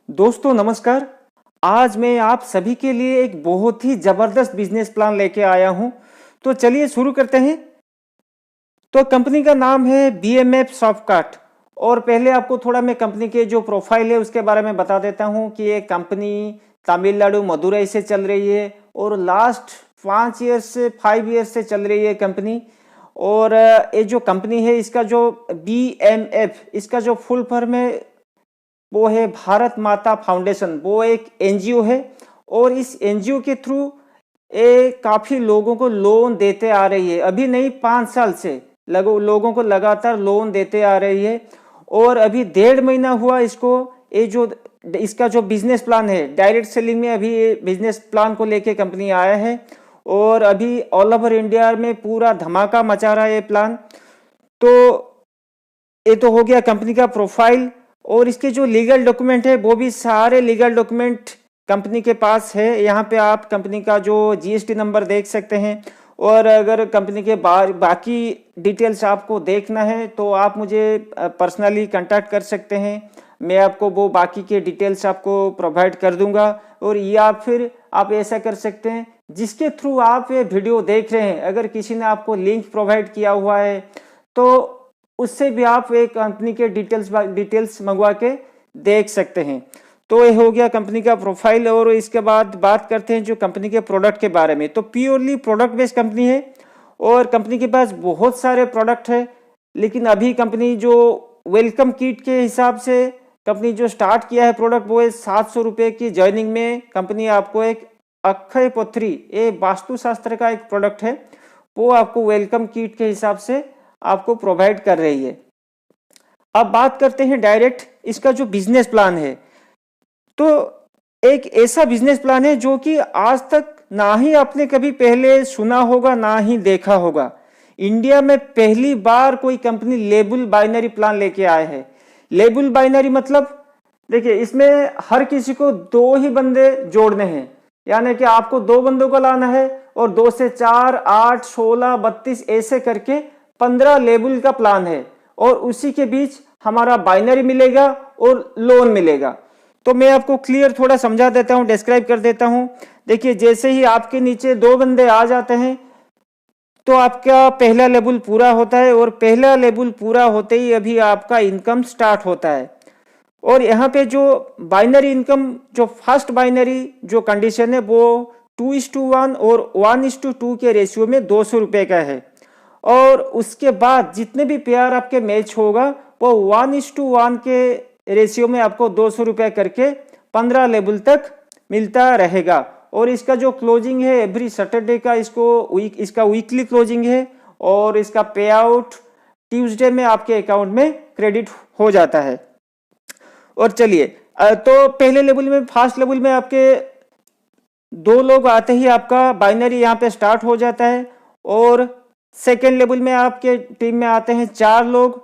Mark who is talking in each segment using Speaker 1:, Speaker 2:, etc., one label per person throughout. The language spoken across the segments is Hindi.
Speaker 1: दोस्तों नमस्कार। आज मैं आप सभी के लिए एक बहुत ही जबरदस्त बिजनेस प्लान लेके आया हूं। तो चलिए शुरू करते हैं। तो कंपनी का नाम है BMF सॉफ्टकार्ट। और पहले आपको थोड़ा मैं कंपनी के जो प्रोफाइल है उसके बारे में बता देता हूं कि ये कंपनी तमिलनाडु मदुरई से चल रही है और लास्ट 5 ईयर्स से चल रही है कंपनी। और ये जो कंपनी है इसका जो BMF इसका जो फुल फॉर्म है वो है भारत माता फाउंडेशन। वो एक एनजीओ है और इस एनजीओ के थ्रू ये काफी लोगों को लोन देते आ रही है। अभी नहीं, 5 साल से लोगों को लगातार लोन देते आ रही है। और अभी 1.5 महीना हुआ इसको। ये जो इसका जो बिजनेस प्लान है डायरेक्ट सेलिंग में, अभी ये बिजनेस प्लान को लेके कंपनी आया है और अभी ऑल ओवर इंडिया में पूरा धमाका मचा रहा है ये प्लान। तो ये तो हो गया कंपनी का प्रोफाइल। और इसके जो लीगल डॉक्यूमेंट है वो भी सारे लीगल डॉक्यूमेंट कंपनी के पास है। यहाँ पे आप कंपनी का जो GST नंबर देख सकते हैं। और अगर कंपनी के बाकी डिटेल्स आपको देखना है तो आप मुझे पर्सनली कांटेक्ट कर सकते हैं। मैं आपको वो बाकी के डिटेल्स आपको प्रोवाइड कर दूंगा। और या फिर आप ऐसा कर सकते हैं, जिसके थ्रू आप ये वीडियो देख रहे हैं, अगर किसी ने आपको लिंक प्रोवाइड किया हुआ है तो उससे भी आप एक कंपनी के डिटेल्स मंगवा के देख सकते हैं। तो ये हो गया कंपनी का प्रोफाइल। और इसके बाद बात करते हैं जो कंपनी के प्रोडक्ट के बारे में। तो प्योरली प्रोडक्ट बेस्ड कंपनी है और कंपनी के पास बहुत सारे प्रोडक्ट है। लेकिन अभी कंपनी जो वेलकम किट के हिसाब से कंपनी जो स्टार्ट किया है प्रोडक्ट, वो है 700 रुपये की जॉइनिंग में कंपनी आपको एक अक्षय पत्री, ये वास्तुशास्त्र का एक प्रोडक्ट है, वो आपको वेलकम किट के हिसाब से आपको प्रोवाइड कर रही है। अब बात करते हैं डायरेक्ट इसका जो बिजनेस प्लान है। तो एक ऐसा बिजनेस प्लान है जो कि आज तक ना ही आपने कभी पहले सुना होगा ना ही देखा होगा। इंडिया में पहली बार कोई कंपनी लेबल बाइनरी प्लान लेके आए है। लेबल बाइनरी मतलब देखिए, इसमें हर किसी को 2 ही बंदे जोड़ने हैं, यानी कि आपको 2 बंदों को लाना है और 2 से 4, 8, 16, 32 ऐसे करके 15 लेबल का प्लान है। और उसी के बीच हमारा बाइनरी मिलेगा और लोन मिलेगा। तो मैं आपको क्लियर थोड़ा समझा देता हूं, डिस्क्राइब कर देता हूं। देखिए, जैसे ही आपके नीचे 2 बंदे आ जाते हैं तो आपका पहला लेबल पूरा होता है और पहला लेबल पूरा होते ही अभी आपका इनकम स्टार्ट होता है। और यहाँ पे जो बाइनरी इनकम, जो फर्स्ट बाइनरी जो कंडीशन है वो 2:1 और 1:2 के रेशियो में 200 रुपए का है। और उसके बाद जितने भी पेयर आपके मैच होगा वो 1:1 के रेशियो में आपको 200 रुपये करके 15 लेवल तक मिलता रहेगा। और इसका जो क्लोजिंग है एवरी सैटरडे का, इसका वीकली क्लोजिंग है और इसका पे आउट ट्यूसडे में आपके अकाउंट में क्रेडिट हो जाता है। और चलिए, तो पहले लेवल में, फर्स्ट लेवल में आपके 2 लोग आते ही आपका बाइनरी यहाँ पे स्टार्ट हो जाता है। और सेकेंड लेवल में आपके टीम में आते हैं 4 लोग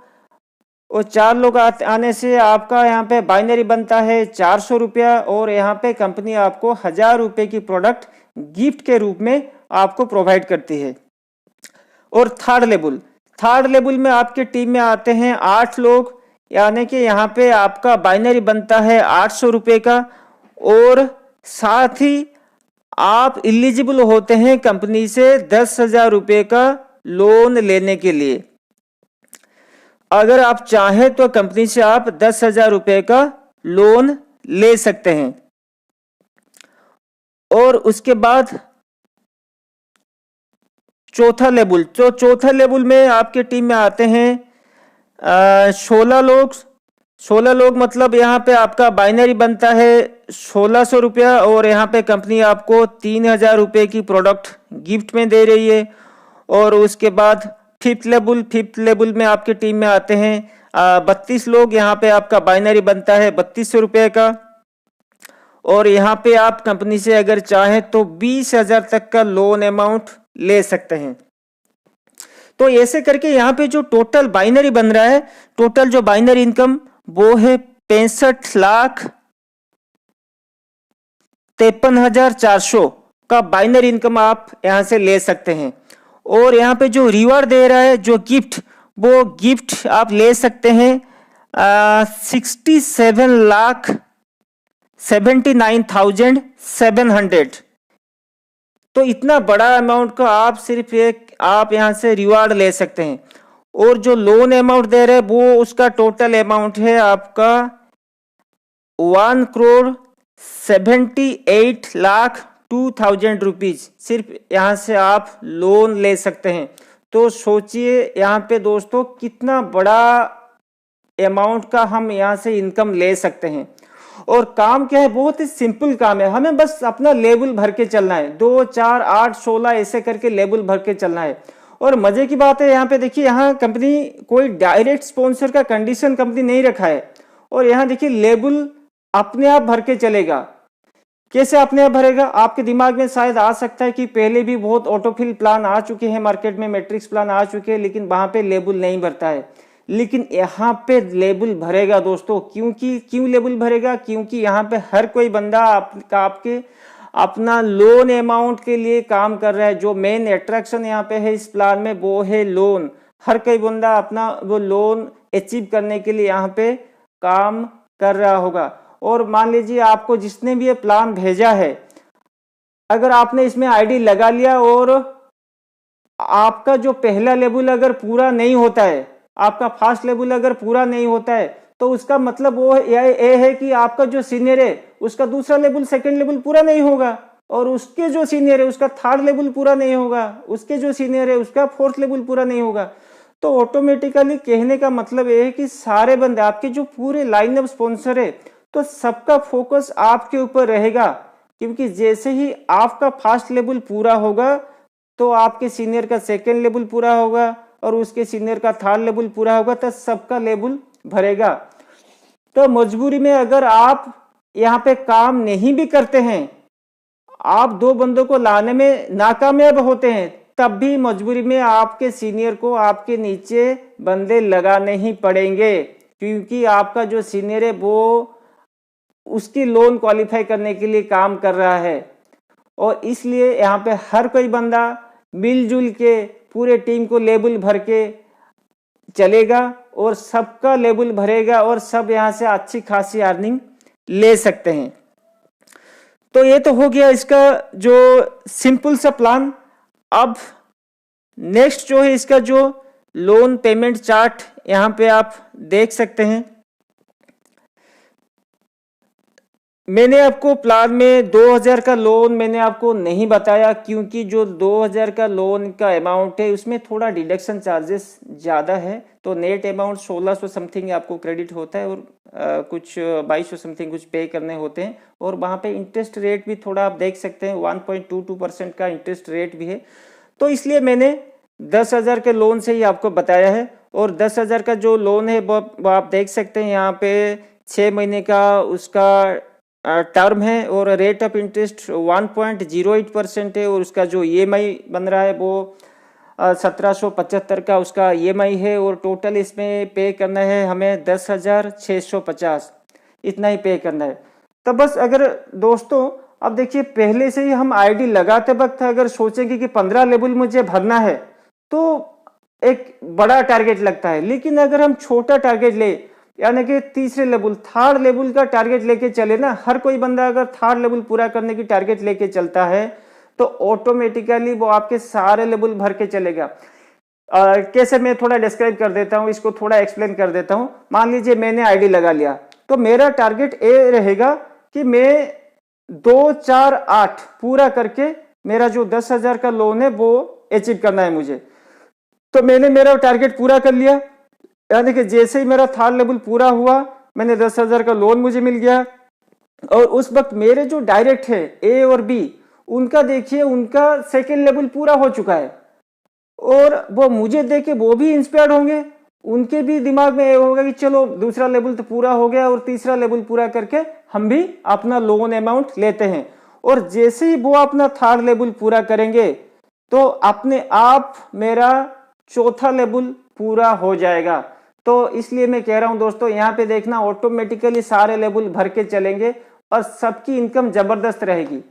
Speaker 1: और 4 लोग आने से आपका यहाँ पे बाइनरी बनता है 400 रुपया। और यहाँ पे कंपनी आपको 1000 रुपये की प्रोडक्ट गिफ्ट के रूप में आपको प्रोवाइड करती है। और थर्ड लेवल में आपके टीम में आते हैं 8 लोग, यानी कि यहाँ पे आपका बाइनरी बनता है 800 रुपये का। और साथ ही आप एलिजिबल होते हैं कंपनी से 10,000 रुपये का लोन लेने के लिए। अगर आप चाहें तो कंपनी से आप 10,000 रुपये का लोन ले सकते हैं। और उसके बाद चौथा लेवल में आपके टीम में आते हैं 16 लोग मतलब यहाँ पे आपका बाइनरी बनता है 1600 रुपया। और यहाँ पे कंपनी आपको 3,000 रुपये की प्रोडक्ट गिफ्ट में दे रही है। और उसके बाद फिफ्थ लेवल में आपके टीम में आते हैं 32 लोग, यहाँ पे आपका बाइनरी बनता है 3200 रुपये का। और यहाँ पे आप कंपनी से अगर चाहें तो 20,000 तक का लोन अमाउंट ले सकते हैं। तो ऐसे करके यहाँ पे जो टोटल बाइनरी बन रहा है, टोटल जो बाइनरी इनकम वो है 65,53,400 का बाइनरी इनकम आप यहाँ से ले सकते हैं। और यहाँ पे जो रिवार्ड दे रहा है, जो गिफ्ट, वो गिफ्ट आप ले सकते हैं 67 लाख 79,700। तो इतना बड़ा अमाउंट का आप सिर्फ आप यहां से रिवार्ड ले सकते हैं। और जो लोन अमाउंट दे रहे हैं वो उसका टोटल अमाउंट है आपका 1,78,02,000 रुपीज। सिर्फ यहां से आप लोन ले सकते हैं। तो सोचिए यहाँ पे दोस्तों कितना बड़ा अमाउंट का हम यहाँ से इनकम ले सकते हैं। और काम क्या है, बहुत ही सिंपल काम है। हमें बस अपना लेबल भर के चलना है, 2, 4, 8, 16 ऐसे करके लेबल भर के चलना है। और मजे की बात है यहाँ पे देखिए, यहाँ कंपनी कोई डायरेक्ट स्पॉन्सर का कंडीशन कंपनी नहीं रखा है। और यहाँ देखिए लेबल अपने आप भर के चलेगा। कैसे अपने आप भरेगा? आपके दिमाग में शायद आ सकता है कि पहले भी बहुत ऑटोफिल प्लान आ चुके हैं मार्केट में, मैट्रिक्स प्लान आ चुके हैं, लेकिन वहां पे लेबल नहीं भरता है। लेकिन यहाँ पे लेबल भरेगा दोस्तों। क्यों लेबल भरेगा? क्योंकि यहाँ पे हर कोई बंदा आपके अपना लोन अमाउंट के लिए काम कर रहा है। जो मेन अट्रैक्शन यहाँ पे है इस प्लान में वो है लोन। हर कोई बंदा अपना वो लोन अचीव करने के लिए यहाँ पे काम कर रहा होगा। और मान लीजिए आपको जिसने भी ये प्लान भेजा है, अगर आपने इसमें आईडी लगा लिया और आपका जो पहला लेवल अगर पूरा नहीं होता है, आपका फर्स्ट लेवल अगर पूरा नहीं होता है, तो उसका मतलब वो ये है कि आपका जो सीनियर है उसका दूसरा लेवल, सेकंड लेवल पूरा नहीं होगा। और उसके जो सीनियर है उसका थर्ड लेवल पूरा नहीं होगा। उसके जो सीनियर है उसका फोर्थ लेवल पूरा नहीं होगा। तो ऑटोमेटिकली कहने का मतलब ये है कि सारे बंदे आपके जो पूरे लाइन ऑफ स्पॉन्सर है, तो सबका फोकस आपके ऊपर रहेगा। क्योंकि जैसे ही आपका फर्स्ट लेवल पूरा होगा तो आपके सीनियर का सेकंड लेवल पूरा होगा और उसके सीनियर का थर्ड लेवल पूरा होगा, तो सबका लेवल भरेगा। तो मजबूरी में अगर आप यहाँ पे काम नहीं भी करते हैं, आप 2 बंदों को लाने में नाकामयाब होते हैं, तब भी मजबूरी में आपके सीनियर को आपके नीचे बंदे लगाने ही पड़ेंगे। क्योंकि आपका जो सीनियर है वो उसकी लोन क्वालिफाई करने के लिए काम कर रहा है। और इसलिए यहाँ पे हर कोई बंदा मिलजुल के पूरे टीम को लेबल भर के चलेगा और सबका लेबल भरेगा और सब यहाँ से अच्छी खासी अर्निंग ले सकते हैं। तो ये तो हो गया इसका जो सिंपल सा प्लान। अब नेक्स्ट जो है इसका जो लोन पेमेंट चार्ट यहाँ पे आप देख सकते हैं। मैंने आपको प्लान में 2000 का लोन मैंने आपको नहीं बताया, क्योंकि जो 2000 का लोन का अमाउंट है उसमें थोड़ा डिडक्शन चार्जेस ज़्यादा है। तो नेट अमाउंट 1600 समथिंग आपको क्रेडिट होता है और कुछ 2200 समथिंग कुछ पे करने होते हैं। और वहाँ पे इंटरेस्ट रेट भी थोड़ा आप देख सकते हैं, 1.22% का इंटरेस्ट रेट भी है। तो इसलिए मैंने 10,000 के लोन से ही आपको बताया है। और 10,000 का जो लोन है वो आप देख सकते हैं यहाँ पे 6 महीने का उसका टर्म है और रेट ऑफ इंटरेस्ट 1.08% है। और उसका जो ईएमआई बन रहा है वो 1775 का उसका ईएमआई है। और टोटल इसमें पे करना है हमें 10,650, इतना ही पे करना है। तो बस अगर दोस्तों अब देखिए, पहले से ही हम आईडी लगाते वक्त अगर सोचेंगे कि 15 लेवल मुझे भरना है तो एक बड़ा टारगेट लगता है। लेकिन अगर हम छोटा टारगेट ले, यानी कि तीसरे लेवल, थर्ड लेवल का टारगेट लेके चले ना, हर कोई बंदा अगर थर्ड लेवल पूरा करने की टारगेट लेके चलता है तो ऑटोमेटिकली वो आपके सारे लेवल भर के चलेगा। कैसे, मैं थोड़ा डिस्क्राइब कर देता हूँ, इसको थोड़ा एक्सप्लेन कर देता हूँ। मान लीजिए मैंने आईडी लगा लिया, तो मेरा टारगेट ये रहेगा कि मैं 2, 4, 8 पूरा करके मेरा जो 10,000 का लोन है वो अचीव करना है मुझे। तो मैंने मेरा टारगेट पूरा कर लिया, यानी कि जैसे ही मेरा थर्ड लेवल पूरा हुआ, मैंने 10,000 का लोन मुझे मिल गया। और उस वक्त मेरे जो डायरेक्ट है ए और बी, उनका देखिए उनका सेकेंड लेवल पूरा हो चुका है और वो मुझे देख के वो भी इंस्पायर्ड होंगे। उनके भी दिमाग में ये होगा कि चलो दूसरा लेवल तो पूरा हो गया और तीसरा लेवल पूरा करके हम भी अपना लोन अमाउंट लेते हैं। और जैसे ही वो अपना थर्ड लेवल पूरा करेंगे तो अपने आप मेरा चौथा लेवल पूरा हो जाएगा। तो इसलिए मैं कह रहा हूं दोस्तों, यहाँ पे देखना ऑटोमेटिकली सारे लेवल भर के चलेंगे और सबकी इनकम जबरदस्त रहेगी।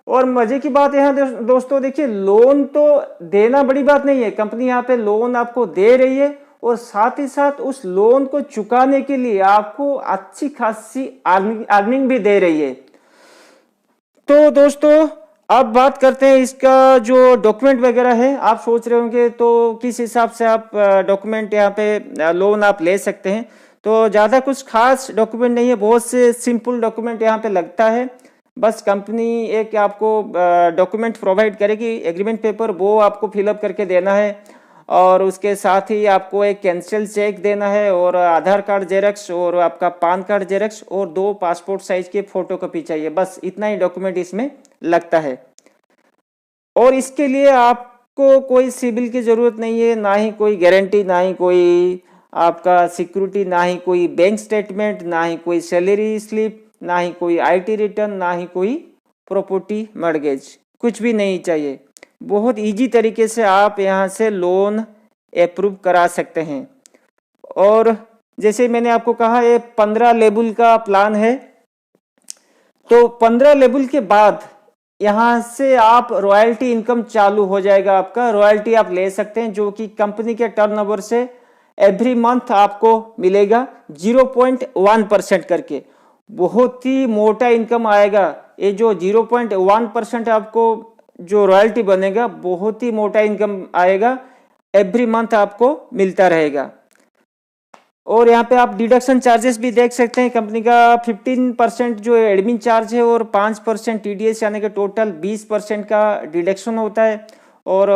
Speaker 1: और मजे की बात यहाँ दोस्तों देखिए, लोन तो देना बड़ी बात नहीं है, कंपनी यहाँ पे लोन आपको दे रही है और साथ ही साथ उस लोन को चुकाने के लिए आपको अच्छी खासी अर्निंग भी दे रही है। तो दोस्तों अब बात करते हैं इसका जो डॉक्यूमेंट वगैरह है। आप सोच रहे होंगे तो किस हिसाब से आप डॉक्यूमेंट यहाँ पे लोन आप ले सकते हैं। तो ज़्यादा कुछ खास डॉक्यूमेंट नहीं है, बहुत से सिंपल डॉक्यूमेंट यहाँ पे लगता है। बस कंपनी एक आपको डॉक्यूमेंट प्रोवाइड करेगी, एग्रीमेंट पेपर, वो आपको फिलअप करके देना है और उसके साथ ही आपको एक कैंसिल चेक देना है और आधार कार्ड जेरॉक्स और आपका पैन कार्ड जेरॉक्स और 2 पासपोर्ट साइज के फोटोकॉपी चाहिए। बस इतना ही डॉक्यूमेंट इसमें लगता है और इसके लिए आपको कोई सिबिल की जरूरत नहीं है, ना ही कोई गारंटी, ना ही कोई आपका सिक्योरिटी, ना ही कोई बैंक स्टेटमेंट, ना ही कोई सैलरी स्लिप, ना ही कोई आईटी रिटर्न, ना ही कोई प्रॉपर्टी मॉर्गेज, कुछ भी नहीं चाहिए। बहुत इजी तरीके से आप यहाँ से लोन अप्रूव करा सकते हैं। और जैसे मैंने आपको कहा ये 15 लेवल का प्लान है। तो 15 लेवल के बाद यहाँ से आप रॉयल्टी इनकम चालू हो जाएगा। आपका रॉयल्टी आप ले सकते हैं जो कि कंपनी के टर्नओवर से एवरी मंथ आपको मिलेगा 0.1% करके। बहुत ही मोटा इनकम आएगा। ये जो 0.1% आपको जो रॉयल्टी बनेगा, बहुत ही मोटा इनकम आएगा, एवरी मंथ आपको मिलता रहेगा। और यहाँ पे आप डिडक्शन चार्जेस भी देख सकते हैं। कंपनी का 15% जो एडमिन चार्ज है और 5% टीडीएस, यानी कि टोटल 20% का डिडक्शन होता है। और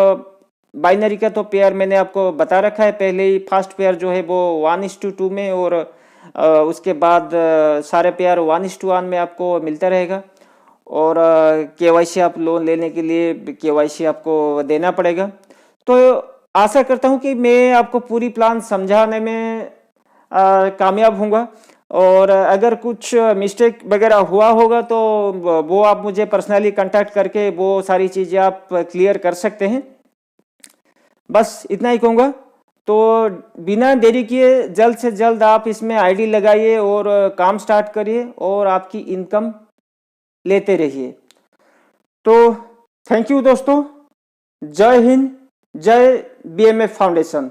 Speaker 1: बाइनरी का तो पेयर मैंने आपको बता रखा है पहले ही। फर्स्ट पेयर जो है वो 1:2 में और उसके बाद सारे पेयर 1:1 में आपको मिलता रहेगा। और केवाईसी आप लोन लेने के लिए केवाईसी आपको देना पड़ेगा। तो आशा करता हूँ कि मैं आपको पूरी प्लान समझाने में कामयाब होऊंगा। और अगर कुछ मिस्टेक वगैरह हुआ होगा तो वो आप मुझे पर्सनली कांटेक्ट करके वो सारी चीज़ें आप क्लियर कर सकते हैं। बस इतना ही कहूँगा। तो बिना देरी किए जल्द से जल्द आप इसमें आईडी लगाइए और काम स्टार्ट करिए और आपकी इनकम लेते रहिए। तो थैंक यू दोस्तों। जय हिंद, जय बीएमएफ फाउंडेशन।